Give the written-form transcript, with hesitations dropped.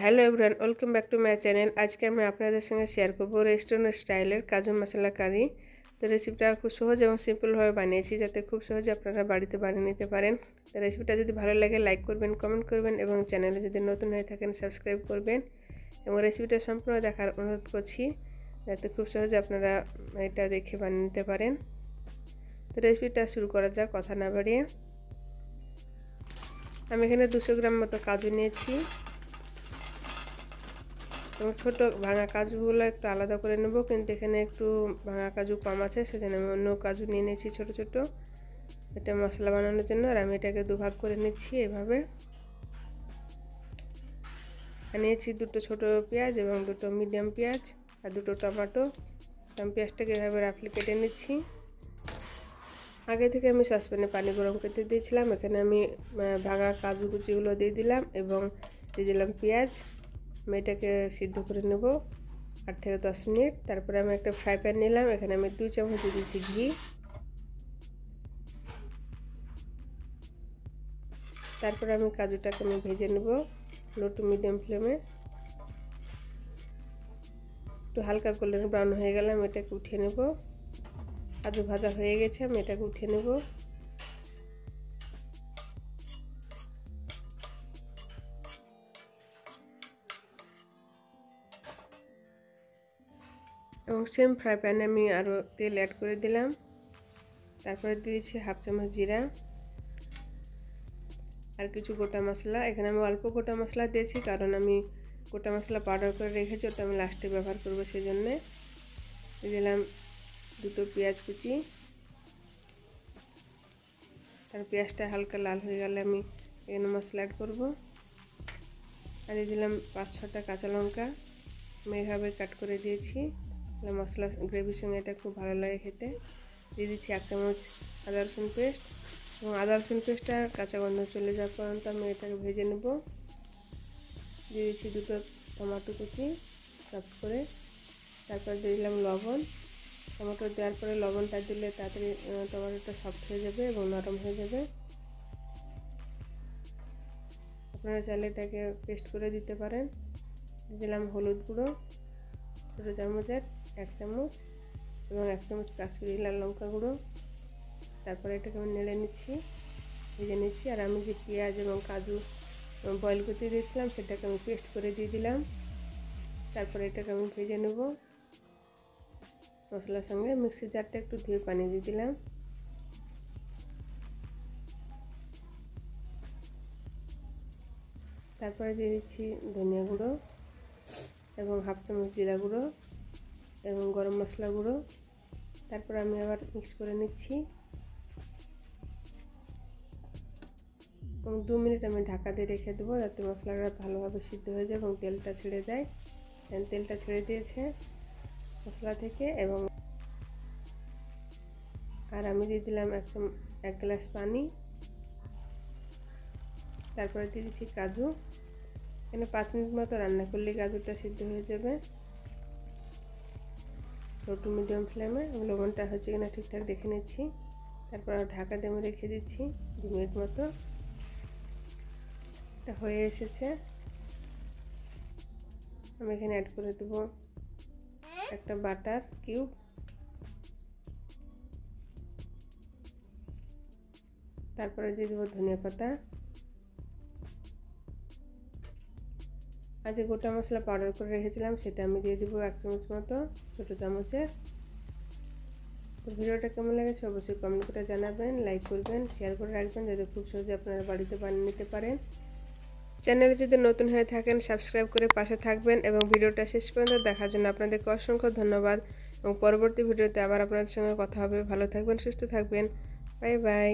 Hello everyone, welcome back to my channel. আজকে আমি আপনাদের সঙ্গে শেয়ার করব রেস্টুরেন্ট স্টাইলের কাজু মশলা কারি। তো রেসিপিটা খুব সহজ এবং সিম্পলভাবে বানিয়েছি, যাতে খুব সহজে আপনারা বাড়িতে বানিয়ে নিতে পারেন। তো রেসিপিটা যদি ভালো লাগে লাইক করবেন, কমেন্ট করবেন এবং চ্যানেলে যদি নতুন হয়ে থাকেন সাবস্ক্রাইব করবেন এবং রেসিপিটা সম্পূর্ণ দেখার অনুরোধ করছি, যাতে খুব সহজে আপনারা এটা দেখে বানিয়ে নিতে পারেন। তো রেসিপিটা শুরু করা যাক কথা না বাড়িয়ে। আমি এখানে 200 গ্রাম মতো কাজু নিয়েছি এবং ছোট ভাঙা কাজুগুলো একটু আলাদা করে নেব, কিন্তু এখানে একটু ভাঙা কাজু কম আছে, সেজন্য আমি অন্য কাজু নিয়ে নিয়েছি ছোট ছোট, এটা মশলা বানানোর জন্য। আর আমি এটাকে দুভাগ করে নিচ্ছি এভাবে। নিয়েছি দুটো ছোট পেঁয়াজ এবং দুটো মিডিয়াম পেঁয়াজ আর দুটো টমেটো। আমি পেঁয়াজটাকে এভাবে রাফলি কেটে নিচ্ছি। আগে থেকে আমি সসপ্যানে পানি গরম করতে দিয়েছিলাম। এখানে আমি ভাঙা কাজু কুচিগুলো দিয়ে দিলাম এবং দিয়ে দিলাম পেঁয়াজ। আমি এটাকে সিদ্ধ করে নেব 8 থেকে 10 মিনিট। তারপরে আমি একটা ফ্রাই প্যান নিলাম, এখানে আমি 2 চামচ দিয়ে দিচ্ছি ঘি। তারপরে আমি কাজুটাকে ভেজে নেব লো টু মিডিয়াম ফ্লেমে। একটু হালকা গোল্ডেন ব্রাউন হয়ে গেলে আমি এটাকে উঠিয়ে নেব। কাজু ভাজা হয়ে গেছে, আমি এটাকে উঠিয়ে নেব। এবং সেম ফ্রাই প্যানে আমি আরও তেল অ্যাড করে দিলাম। তারপরে দিয়েছি হাফ চামচ জিরা আর কিছু গোটা মশলা। এখানে আমি অল্প গোটা মশলা দিয়েছি, কারণ আমি গোটা মশলা পাউডার করে রেখেছি, ওটা আমি লাস্টে ব্যবহার করবো, সেই জন্যে। দিয়ে দিলাম দুটো পেঁয়াজ কুচি। আর পেঁয়াজটা হালকা লাল হয়ে গেলে আমি এখানে মশলা অ্যাড করবো। আর দিয়ে দিলাম 5-6টা কাঁচা লঙ্কা, আমি এভাবে কাট করে দিয়েছি। মশলা গ্রেভির সঙ্গে এটা খুব ভালো লাগে খেতে। দিয়ে দিচ্ছি 1 চামচ আদা রসুন পেস্ট এবং আদা রসুন পেস্টটা কাঁচা গন্ধ চলে যাওয়া পর্যন্ত আমি এটাকে ভেজে নেব। দিয়ে দিচ্ছি দুটো টমেটো কুচি চপ করে। তারপর দিয়ে দিলাম লবণ। টমেটো দেওয়ার পরে লবণটা দিলে তাড়াতাড়ি টমেটোটা সফট হয়ে যাবে এবং নরম হয়ে যাবে। আপনারা চাইলে এটাকে পেস্ট করে দিতে পারেন। দিয়ে দিলাম হলুদ গুঁড়ো ছোটো চামচের 1 চামচ এবং 1 চামচ কাশ্মীরি লাল লঙ্কা গুঁড়ো। তারপরে এটাকে আমি নেড়ে নিচ্ছি, ভেজে নিচ্ছি। আর আমি যে পেঁয়াজ এবং কাজু বয়েল করতে দিয়েছিলাম সেটাকে আমি পেস্ট করে দিয়ে দিলাম। তারপরে এটাকে আমি ভেজে নেব মশলার সঙ্গে। মিক্সির জারটা একটু ধুয়ে পানি দিয়ে দিলাম। তারপরে দিয়ে দিচ্ছি ধনিয়া গুঁড়ো এবং হাফ চামচ জিরা গুঁড়ো এবং গরম মশলা গুঁড়ো। তারপর আমি আবার মিক্স করে নিচ্ছি এবং 2 মিনিট আমি ঢাকা দিয়ে রেখে দেবো, যাতে মশলাটা ভালোভাবে সিদ্ধ হয়ে যায় এবং তেলটা ছেড়ে দেয়। তেলটা ছেড়ে দিয়েছে মশলা থেকে। এবং আর আমি দিয়ে দিলাম 1 গ্লাস পানি। তারপরে দিয়ে দিচ্ছি কাজু। এখানে 5 মিনিট মতো রান্না করলে কাজুটা সিদ্ধ হয়ে যাবে লো টু মিডিয়াম ফ্লেমে। লবণটা হচ্ছে কিনা ঠিকঠাক দেখে নিচ্ছি। তারপর ঢাকা দিয়ে আমি রেখে দিচ্ছি 2 মিনিট মতো। এটা হয়ে এসেছে। আমি এখানে অ্যাড করে দেবো একটা বাটার কিউব। তারপরে দিয়ে দেবো ধনিয়া পাতা। আর যে গোটা মশলা পাউডার করে রেখেছিলাম সেটা আমি দিয়ে দেবো 1 চামচ মতো ছোটো চামচের। তো ভিডিওটা কেমন লেগেছে অবশ্যই কমেন্ট করে জানাবেন, লাইক করবেন, শেয়ার করে রাখবেন, যাতে খুব সহজে আপনারা বাড়িতে বানিয়ে নিতে পারেন। চ্যানেলে যদি নতুন হয়ে থাকেন সাবস্ক্রাইব করে পাশে থাকবেন এবং ভিডিওটা শেষ পর্যন্ত দেখার জন্য আপনাদেরকে অসংখ্য ধন্যবাদ। এবং পরবর্তী ভিডিওতে আবার আপনাদের সঙ্গে কথা হবে। ভালো থাকবেন, সুস্থ থাকবেন। Bye bye.